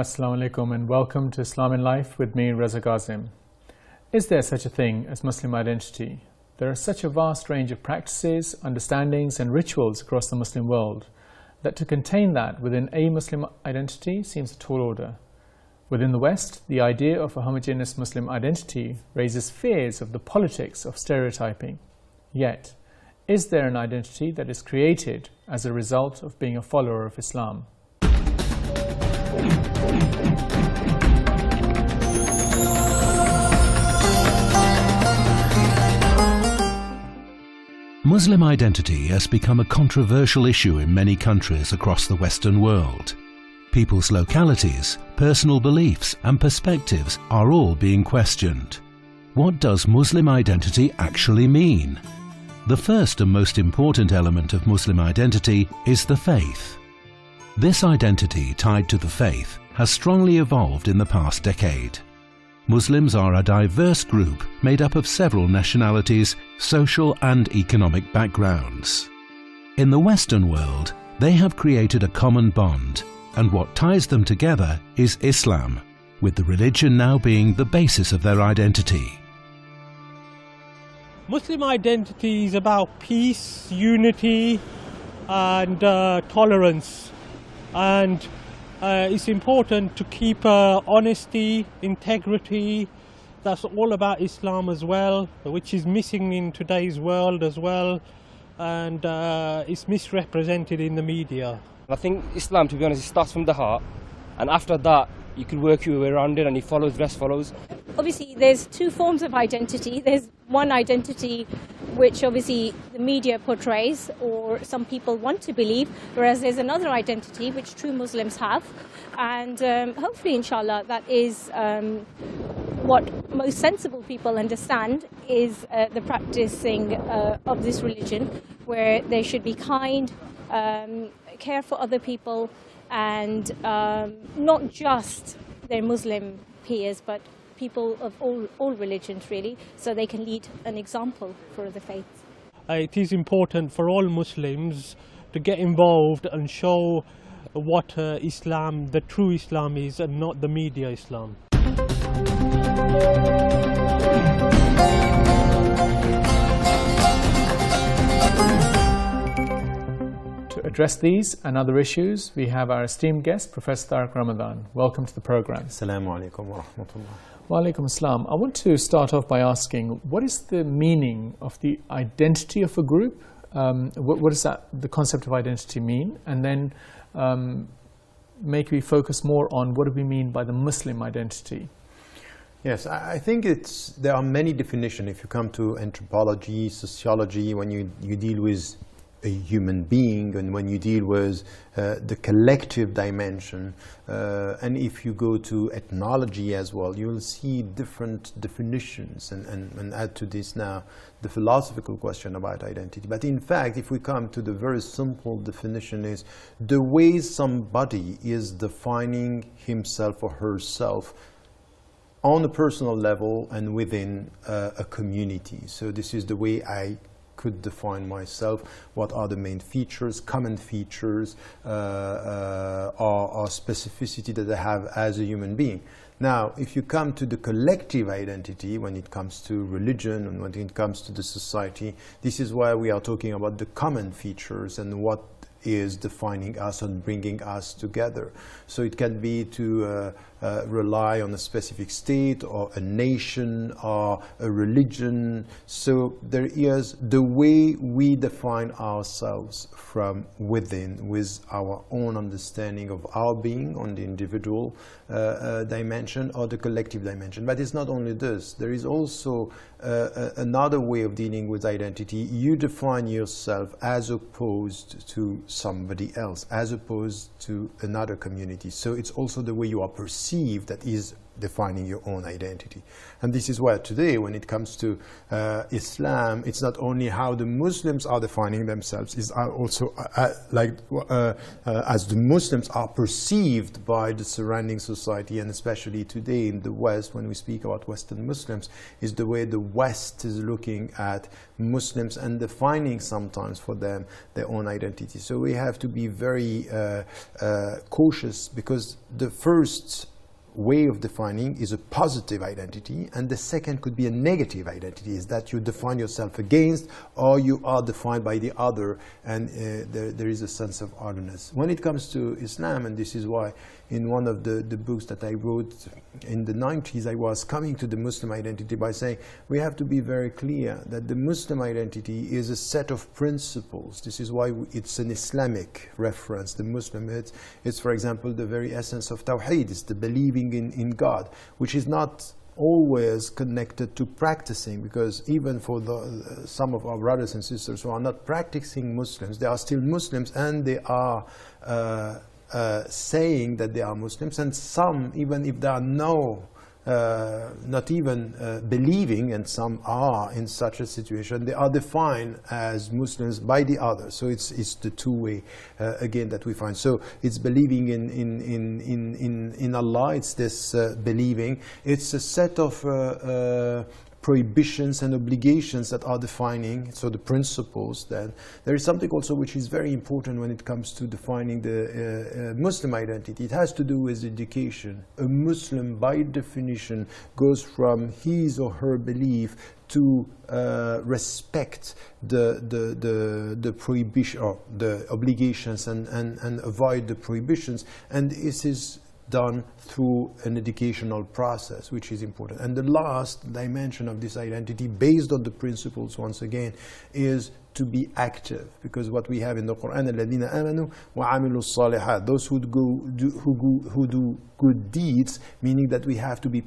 Assalamu alaikum and welcome to Islam in Life with me, Reza Ghazim. Is there such a thing as Muslim identity? There are such a vast range of practices, understandings and rituals across the Muslim world that to contain that within a Muslim identity seems a tall order. Within the West, the idea of a homogeneous Muslim identity raises fears of the politics of stereotyping. Yet, is there an identity that is created as a result of being a follower of Islam? Muslim identity has become a controversial issue in many countries across the Western world. People's localities, personal beliefs and perspectives are all being questioned. What does Muslim identity actually mean? The first and most important element of Muslim identity is the faith. This identity tied to the faith has strongly evolved in the past decade. Muslims are a diverse group made up of several nationalities, social and economic backgrounds. In the Western world, they have created a common bond, and what ties them together is Islam, with the religion now being the basis of their identity. Muslim identity is about peace, unity and tolerance, and it's important to keep honesty, integrity. That's all about Islam as well, which is missing in today's world as well, and it's misrepresented in the media. I think Islam, to be honest, it starts from the heart, and after that you can work your way around it, and it follows, the rest follows. Obviously there's two forms of identity. There's one identity which obviously the media portrays or some people want to believe, whereas there's another identity which true Muslims have, and hopefully inshallah that is what most sensible people understand is the practicing of this religion, where they should be kind, care for other people, and not just their Muslim peers but people of all religions really, so they can lead an example for the faith. It is important for all Muslims to get involved and show what Islam, the true Islam is, and not the media Islam. To address these and other issues, we have our esteemed guest, Professor Tariq Ramadan. Welcome to the program. Assalamu alaikum wa rahmatullah. Wa alaikum assalam. I want to start off by asking, what is the meaning of the identity of a group? What does the concept of identity mean? And then make we focus more on what do we mean by the Muslim identity? Yes, I think there are many definitions. If you come to anthropology, sociology, when you deal with a human being, and when you deal with the collective dimension, and if you go to ethnology as well, you will see different definitions, and add to this now the philosophical question about identity. But in fact, if we come to the very simple definition, is the way somebody is defining himself or herself on a personal level and within a community. So this is the way I could define myself. What are the main features, common features, or specificity that I have as a human being. Now, if you come to the collective identity, when it comes to religion and when it comes to the society, this is why we are talking about the common features and what is defining us and bringing us together. So it can be to rely on a specific state or a nation or a religion. So there is the way we define ourselves from within, with our own understanding of our being on the individual dimension or the collective dimension. But it's not only this. There is also another way of dealing with identity. You define yourself as opposed to somebody else, as opposed to another community. So it's also the way you are perceived that is defining your own identity. And this is why today, when it comes to Islam, it's not only how the Muslims are defining themselves, it's also as the Muslims are perceived by the surrounding society, and especially today in the West, when we speak about Western Muslims, is the way the West is looking at Muslims and defining sometimes for them their own identity. So we have to be very cautious, because the first way of defining is a positive identity, and the second could be a negative identity, is that you define yourself against, or you are defined by the other, and there is a sense of otherness. When it comes to Islam, and this is why in one of the books that I wrote in the 90s, I was coming to the Muslim identity by saying we have to be very clear that the Muslim identity is a set of principles. This is why it's an Islamic reference. The Muslim, it's for example the very essence of Tawheed, it's the believing in God, which is not always connected to practicing, because even for some of our brothers and sisters who are not practicing Muslims, they are still Muslims, and they are saying that they are Muslims, and some, even if they are not even believing, and some are in such a situation, they are defined as Muslims by the others. So it's the two-way again that we find. So it's believing in Allah. It's this believing. It's a set of prohibitions and obligations that are defining, so the principles. Then there is something also which is very important when it comes to defining the Muslim identity. It has to do with education. A Muslim, by definition, goes from his or her belief to respect the prohibition, or the obligations, and avoid the prohibitions, and this is done through an educational process, which is important. And the last dimension of this identity, based on the principles once again, is to be active, because what we have in the Quran, الَّذِينَ آمَنُوا وَعَمِلُوا الصَّالِحَاتِ, those who do good deeds, meaning that we have to be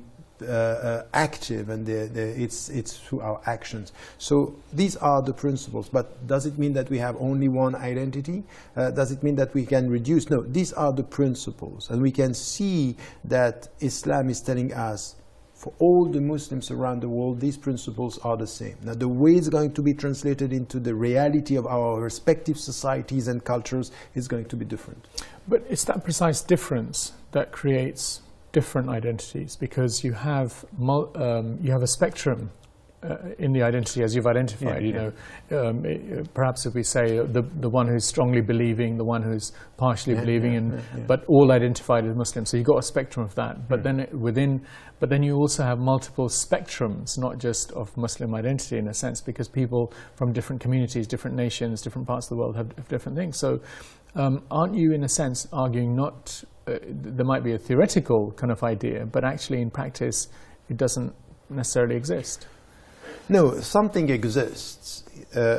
active, and it's through our actions. So these are the principles. But does it mean that we have only one identity? Does it mean that we can reduce? No, these are the principles, and we can see that Islam is telling us, for all the Muslims around the world, these principles are the same. Now, the way it's going to be translated into the reality of our respective societies and cultures is going to be different. But it's that precise difference that creates different identities, because you have a spectrum in the identity, as you've identified. Perhaps if we say the one who's strongly believing, the one who's partially believing, but all identified as Muslim. So you've got a spectrum of that. But then you also have multiple spectrums, not just of Muslim identity in a sense, because people from different communities, different nations, different parts of the world have different things. So aren't you, in a sense, arguing not there might be a theoretical kind of idea, but actually in practice it doesn't necessarily exist? No, something exists,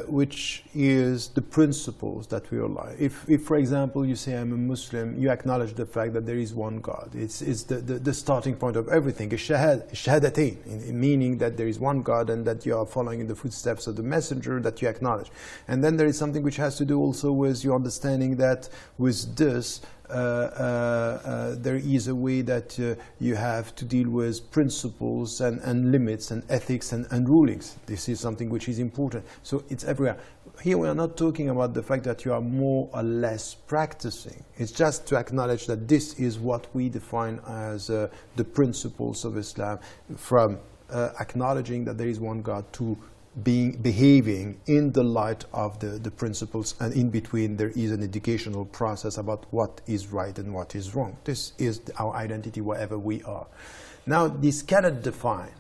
which is the principles that we rely. If, for example, you say I'm a Muslim, you acknowledge the fact that there is one God. It's the starting point of everything. A shahadatain, meaning that there is one God and that you are following in the footsteps of the messenger, that you acknowledge. And then there is something which has to do also with your understanding that with this, there is a way that you have to deal with principles and limits and ethics and rulings. This is something which is important. So it's everywhere. Here we are not talking about the fact that you are more or less practicing. It's just to acknowledge that this is what we define as the principles of Islam, from acknowledging that there is one God to behaving in the light of the principles, and in between there is an educational process about what is right and what is wrong. This is our identity wherever we are. Now, this cannot define.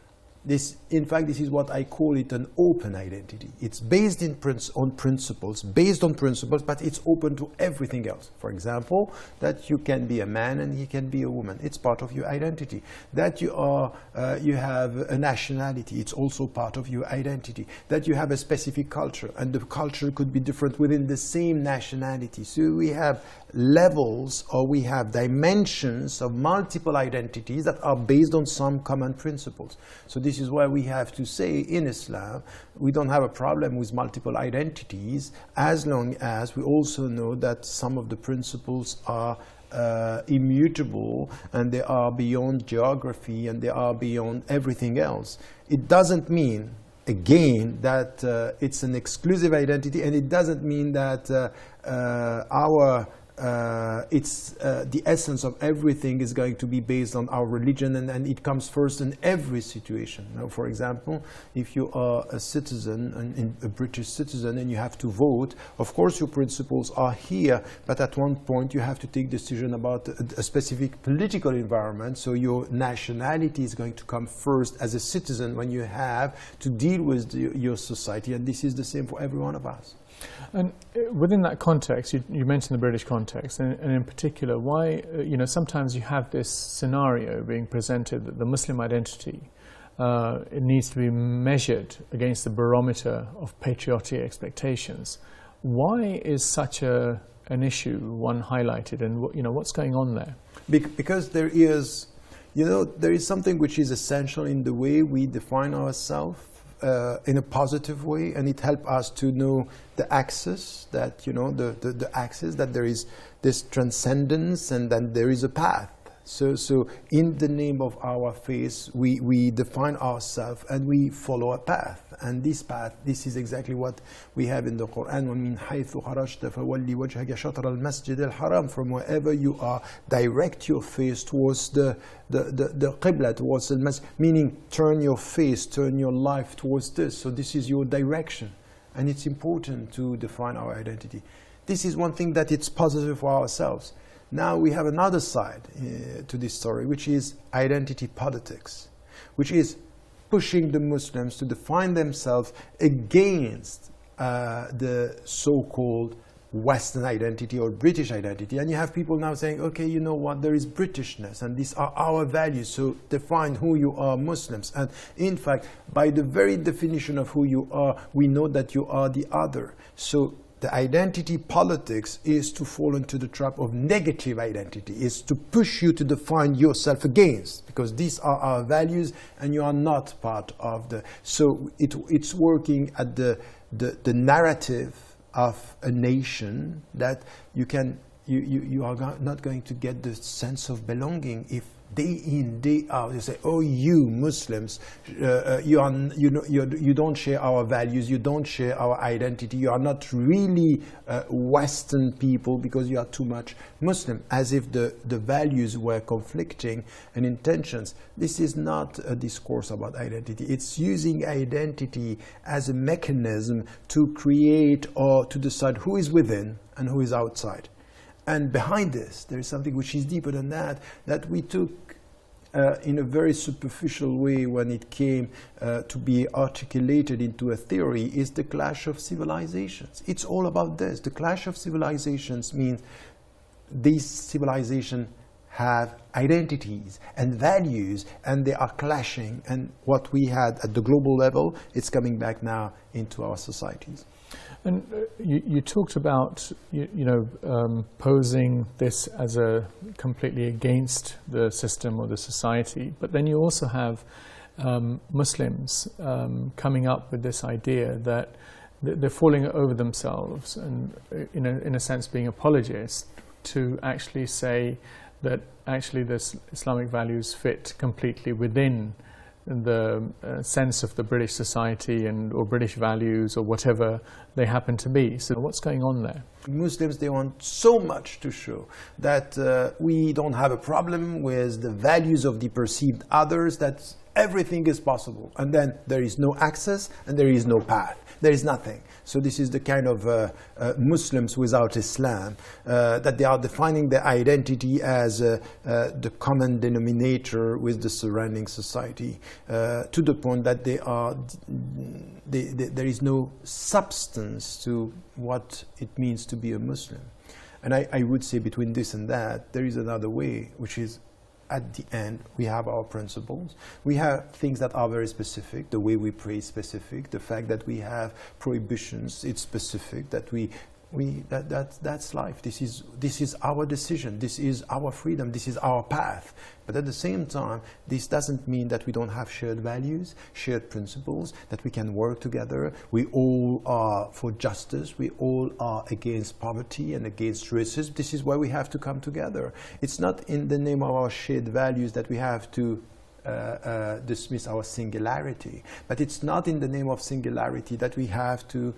In fact, this is what I call it an open identity. It's based on principles, but it's open to everything else. For example, that you can be a man and you can be a woman. It's part of your identity. That you have a nationality. It's also part of your identity. That you have a specific culture, and the culture could be different within the same nationality. So we have levels, or we have dimensions of multiple identities that are based on some common principles. So this is why we have to say in Islam, we don't have a problem with multiple identities, as long as we also know that some of the principles are immutable, and they are beyond geography, and they are beyond everything else. It doesn't mean, again, that it's an exclusive identity, and it doesn't mean that the essence of everything is going to be based on our religion, and it comes first in every situation. Now, for example, if you are a citizen, a British citizen, and you have to vote, of course your principles are here, but at one point you have to take decision about a specific political environment, so your nationality is going to come first as a citizen when you have to deal with your society, and this is the same for every one of us. And within that context, you mentioned the British context, and in particular, why, sometimes you have this scenario being presented that the Muslim identity, it needs to be measured against the barometer of patriotic expectations. Why is such an issue one highlighted, and what's going on there? Because there is something which is essential in the way we define ourselves, in a positive way, and it helps us to know the axis, that the axis, that there is this transcendence, and then there is a path. So in the name of our faith, we define ourselves and we follow a path. And this path, this is exactly what we have in the Quran. وَمِنْ حَيْثُ خَرَجْتَ فَوَلِّ وَجْهَكَ شَطْرَ الْمَسْجِدِ الْحَرَامِ. From wherever you are, direct your face towards the Qibla, towards the Masjid, meaning turn your face, turn your life towards this. So this is your direction. And it's important to define our identity. This is one thing that it's positive for ourselves. Now we have another side to this story, which is identity politics, which is pushing the Muslims to define themselves against the so-called Western identity or British identity. And you have people now saying, okay, you know what, there is Britishness, and these are our values, so define who you are, Muslims. And in fact, by the very definition of who you are, we know that you are the other. So the identity politics is to fall into the trap of negative identity, is to push you to define yourself against, because these are our values and you are not part of the... So it's working at the narrative of a nation, that you are not going to get the sense of belonging if day in, day out, you say, oh, you Muslims, you don't share our values, you don't share our identity, you are not really Western people because you are too much Muslim, as if the values were conflicting and intentions. This is not a discourse about identity. It's using identity as a mechanism to create or to decide who is within and who is outside. And behind this, there is something which is deeper than that, that we took in a very superficial way when it came to be articulated into a theory, is the clash of civilizations. It's all about this. The clash of civilizations means these civilizations have identities and values, and they are clashing. And what we had at the global level, it's coming back now into our societies. And you talked about posing this as a completely against the system or the society, but then you also have Muslims coming up with this idea that they're falling over themselves and, in a sense, being apologists to actually say that actually the Islamic values fit completely within the sense of the British society or British values or whatever they happen to be. So what's going on there? Muslims, they want so much to show that we don't have a problem with the values of the perceived others, that everything is possible. And then there is no access and there is no path. There is nothing. So this is the kind of Muslims without Islam, that they are defining their identity as the common denominator with the surrounding society, to the point that there is no substance to what it means to be a Muslim. And I would say between this and that, there is another way, which is, at the end, we have our principles. We have things that are very specific. The way we pray is specific. The fact that we have prohibitions, it's specific. That we that's life. This is our decision. This is our freedom. This is our path. But at the same time, this doesn't mean that we don't have shared values, shared principles, that we can work together. We all are for justice. We all are against poverty and against racism. This is why we have to come together. It's not in the name of our shared values that we have to dismiss our singularity. But it's not in the name of singularity that we have to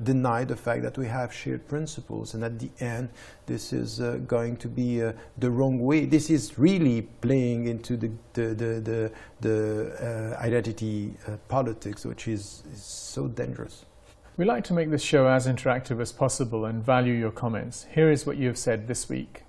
deny the fact that we have shared principles. And at the end, this is going to be the wrong way. This is really playing into the identity politics, which is so dangerous. We like to make this show as interactive as possible and value your comments. Here is what you have said this week.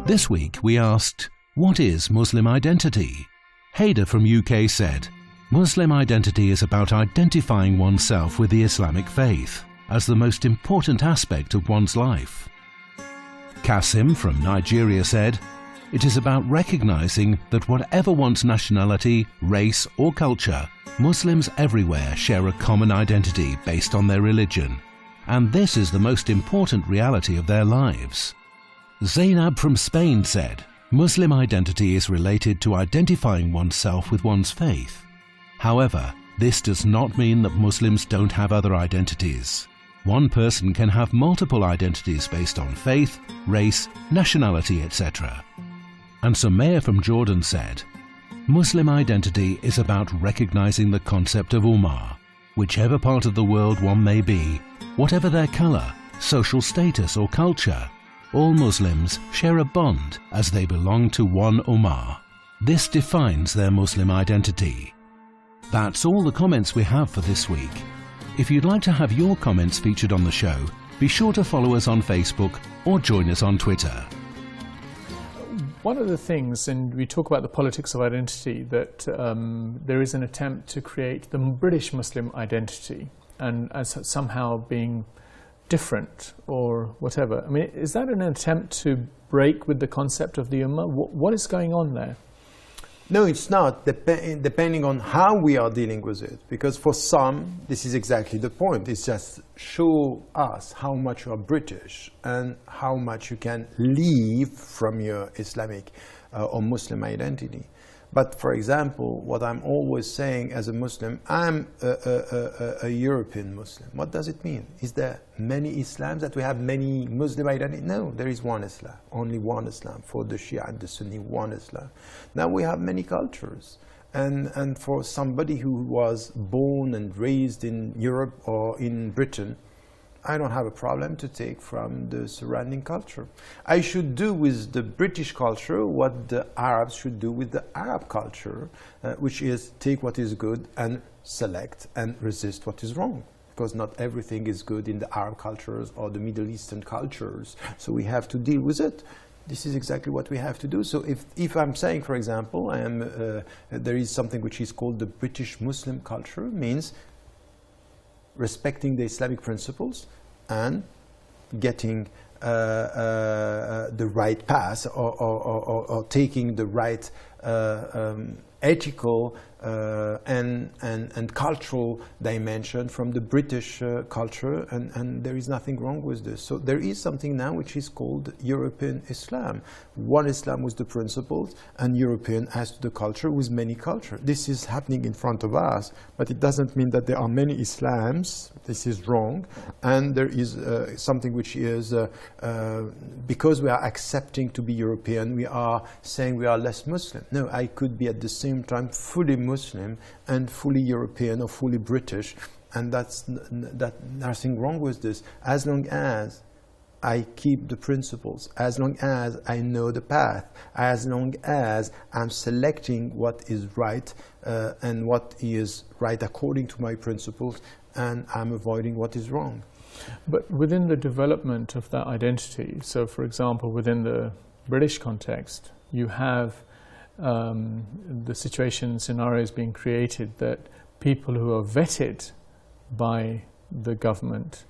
This week we asked, what is Muslim identity? Hader from UK said, Muslim identity is about identifying oneself with the Islamic faith as the most important aspect of one's life. Kasim from Nigeria said, it is about recognizing that whatever one's nationality, race or culture, Muslims everywhere share a common identity based on their religion, and this is the most important reality of their lives. Zainab from Spain said, Muslim identity is related to identifying oneself with one's faith. However, this does not mean that Muslims don't have other identities. One person can have multiple identities based on faith, race, nationality, etc. And Sumaya from Jordan said, Muslim identity is about recognizing the concept of Ummah, whichever part of the world one may be, whatever their color, social status or culture. All Muslims share a bond as they belong to one Ummah. This defines their Muslim identity. That's all the comments we have for this week. If you'd like to have your comments featured on the show, be sure to follow us on Facebook or join us on Twitter. One of the things, and we talk about the politics of identity, that there is an attempt to create the British Muslim identity and as somehow being different or whatever. I mean, is that an attempt to break with the concept of the Ummah? What is going on there? No, it's not, depending on how we are dealing with it. Because for some, this is exactly the point. It's just show us how much you are British and how much you can leave from your Islamic or Muslim identity. But for example, what I'm always saying as a Muslim, I'm a European Muslim. What does it mean? Is there many Islams, that we have many Muslim identities? No, there is one Islam, only one Islam. For the Shia and the Sunni, one Islam. Now we have many cultures. And for somebody who was born and raised in Europe or in Britain, I don't have a problem to take from the surrounding culture. I should do with the British culture what the Arabs should do with the Arab culture, which is take what is good and select and resist what is wrong. Because not everything is good in the Arab cultures or the Middle Eastern cultures. So we have to deal with it. This is exactly what we have to do. So if I'm saying, for example, there is something which is called the British Muslim culture, means respecting the Islamic principles and getting the right path or taking the right ethical and cultural dimension from the British culture, and there is nothing wrong with this. So there is something now which is called European Islam. One Islam with the principles, and European as to the culture with many cultures. This is happening in front of us, but it doesn't mean that there are many Islams. This is wrong, and there is something which is because we are accepting to be European, we are saying we are less Muslim. No, I could be at the same time fully Muslim and fully European or fully British, and that's nothing wrong with this, as long as I keep the principles, as long as I know the path, as long as I'm selecting what is right and what is right according to my principles, and I'm avoiding what is wrong. But within the development of that identity, so for example, within the British context, you have the situation scenarios being created that people who are vetted by the government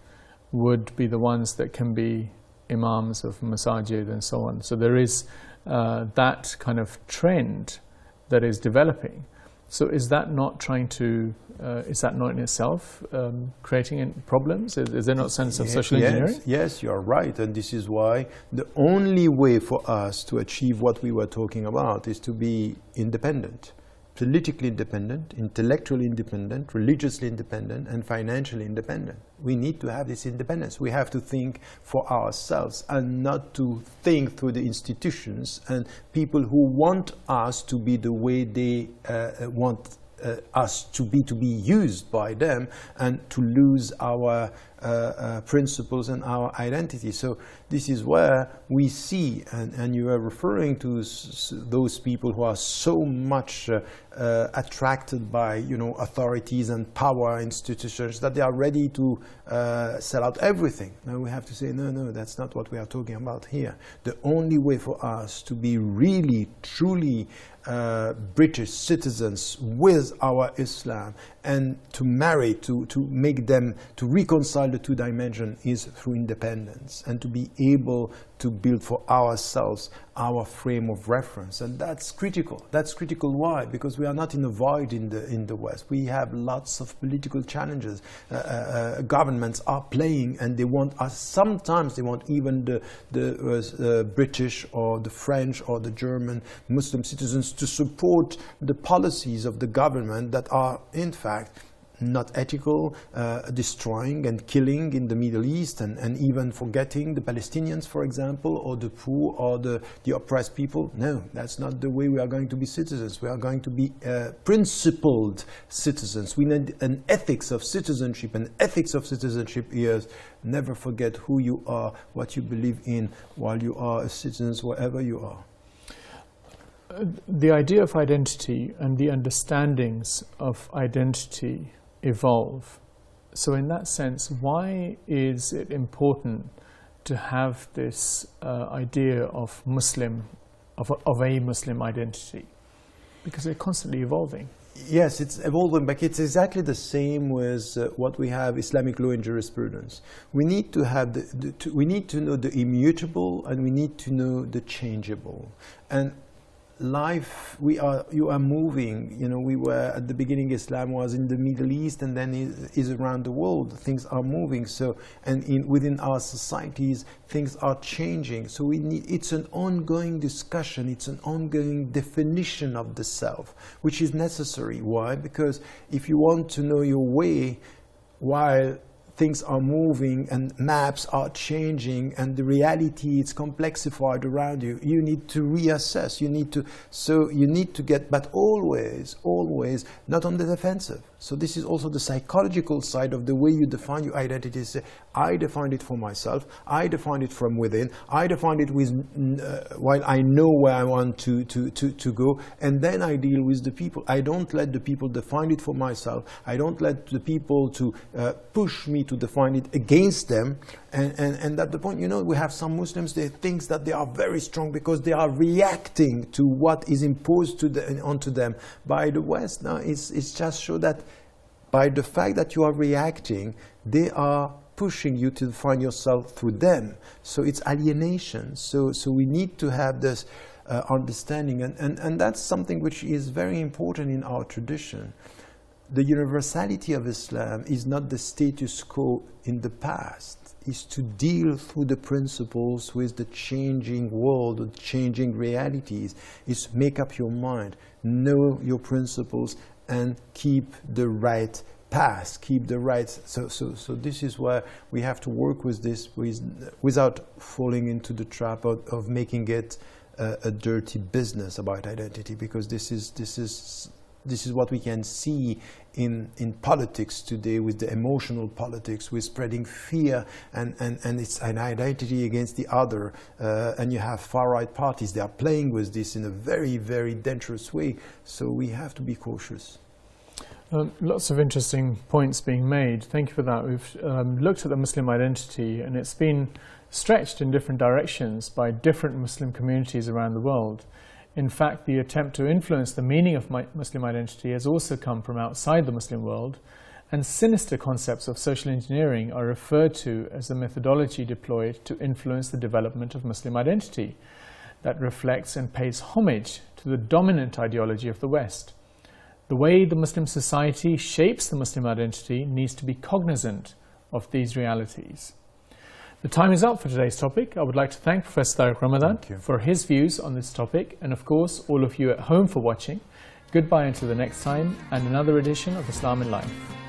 would be the ones that can be imams of masajid and so on. So there is that kind of trend that is developing. So is that not trying to, is that not in itself creating problems? Is there not a sense of social engineering? Yes, you're right. And this is why the only way for us to achieve what we were talking about is to be independent. Politically independent, intellectually independent, religiously independent, and financially independent. We need to have this independence. We have to think for ourselves and not to think through the institutions and people who want us to be the way they want us to be used by them, and to lose our principles and our identity. So this is where we see, and you are referring to those people who are so much attracted by, you know, authorities and power institutions, that they are ready to sell out everything. Now we have to say, no, that's not what we are talking about here. The only way for us to be really, truly British citizens with our Islam and to marry, to make them, to reconcile the two dimensions, is through independence, and to be able to build for ourselves our frame of reference. And that's critical. That's critical. Why? Because we are not in a void in the West. We have lots of political challenges. Governments are playing, and they want us, sometimes they want even the British or the French or the German Muslim citizens to support the policies of the government that are in fact not ethical, destroying and killing in the Middle East, and even forgetting the Palestinians, for example, or the poor, or the oppressed people. No, that's not the way we are going to be citizens. We are going to be principled citizens. We need an ethics of citizenship, and ethics of citizenship is never forget who you are, what you believe in, while you are a citizen wherever you are. The idea of identity and the understandings of identity evolve. So in that sense, why is it important to have this idea of Muslim, of a Muslim identity? Because they're constantly evolving. Yes, it's evolving, but it's exactly the same with what we have Islamic law and jurisprudence. We need to have we need to know the immutable, and we need to know the changeable. And life, you are moving. You know, we were at the beginning, Islam was in the Middle East, and then is around the world. Things are moving. So, and within our societies, things are changing. So it's an ongoing discussion. It's an ongoing definition of the self, which is necessary. Why? Because if you want to know your way, while things are moving and maps are changing and the reality is complexified around you, you need to reassess. You need to get, but always not on the defensive. So this is also the psychological side of the way you define your identity. Say, I define it for myself. I define it from within. I define it with while I know where I want to go, and then I deal with the people. I don't let the people define it for myself. I don't let the people to push me to define it against them. And at the point, you know, we have some Muslims, they think that they are very strong because they are reacting to what is imposed onto them by the West. Now, it's just show that by the fact that you are reacting, they are pushing you to define yourself through them. So it's alienation. So we need to have this understanding, and that's something which is very important in our tradition. The universality of Islam is not the status quo in the past. Is to deal through the principles with the changing world, the changing realities. Is make up your mind, know your principles, and keep the right path, keep the right. So this is where we have to work with this, without falling into the trap of making it a dirty business about identity, because this is what we can see in politics today, with the emotional politics, with spreading fear, and it's an identity against the other, and you have far-right parties. They are playing with this in a very, very dangerous way, so we have to be cautious. Lots of interesting points being made. Thank you for that. We've looked at the Muslim identity, and it's been stretched in different directions by different Muslim communities around the world. In fact, the attempt to influence the meaning of Muslim identity has also come from outside the Muslim world, and sinister concepts of social engineering are referred to as the methodology deployed to influence the development of Muslim identity that reflects and pays homage to the dominant ideology of the West. The way the Muslim society shapes the Muslim identity needs to be cognizant of these realities. The time is up for today's topic. I would like to thank Professor Tariq Ramadan for his views on this topic, and of course all of you at home for watching. Goodbye until the next time and another edition of Islam in Life.